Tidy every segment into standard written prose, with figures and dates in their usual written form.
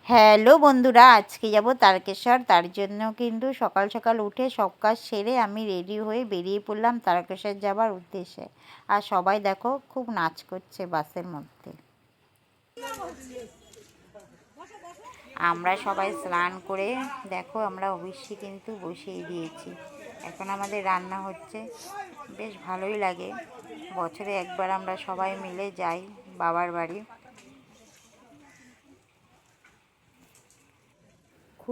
Hello বন্ধুরা, আজকে যাব তারকেশ্বর। তার জন্য কিন্তু সকাল সকাল উঠে সব কাজ সেরে আমি রেডি হয়ে বেরিয়ে পড়লাম তারকেশ্বর যাবার উদ্দেশ্যে। আর সবাই দেখো খুব নাচ করছে বাসের মধ্যে। আমরা সবাই স্নান করে দেখো আমরা অবশ্যই কিন্তু বসিয়ে দিয়েছি। এখন আমাদের রান্না হচ্ছে, বেশ ভালোই লাগে। বছরে একবার আমরা সবাই মিলে যাই বাবার বাড়ি।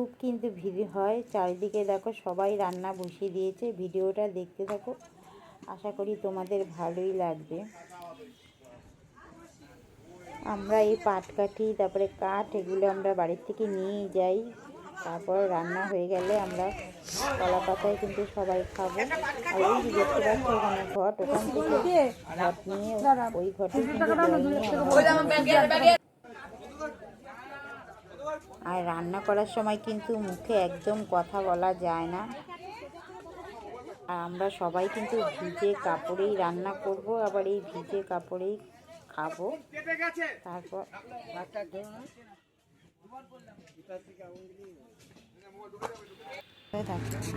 খুব কিন্তু ভিড় হয় চারিদিকে, দেখো সবাই রান্না বসিয়ে দিয়েছে। ভিডিওটা দেখতে থাকো, আশা করি তোমাদের ভালোই লাগবে। আমরা এই পাটকাঠি তারপরে কাঠ এগুলো আমরা বাড়ির থেকে নিয়ে যাই। তারপর রান্না হয়ে গেলে আমরা কলা পাতায় কিন্তু সবাই খাবো। আর এই যে দেখতে পাচ্ছ ওখানে ঘট, ওখান থেকে ঘট নিয়ে ওই ঘটে কিন্তু জল নিয়ে আর রান্না করার সময় কিন্তু মুখে একদম কথা বলা যায় না। আর আমরা সবাই কিন্তু ভিজে কাপড়েই রান্না করব, আবার এই ভিজে কাপড়েই খাবো। তারপর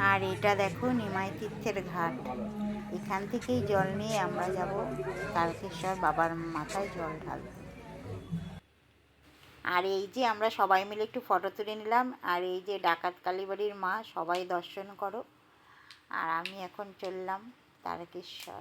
আর এটা দেখো নিমাই তীর্থের ঘাট, এখান থেকেই জল নিয়ে আমরা যাব তারকেশ্বর বাবার মাথায় জল ঢালতে। আর এই যে আমরা সবাই মিলে একটু ফটো তুলে নিলাম। আর এই যে ডাকাত কালীবাড়ির মা, সবাই দর্শন করো। আর আমি এখন চললাম তারকেশ্বর।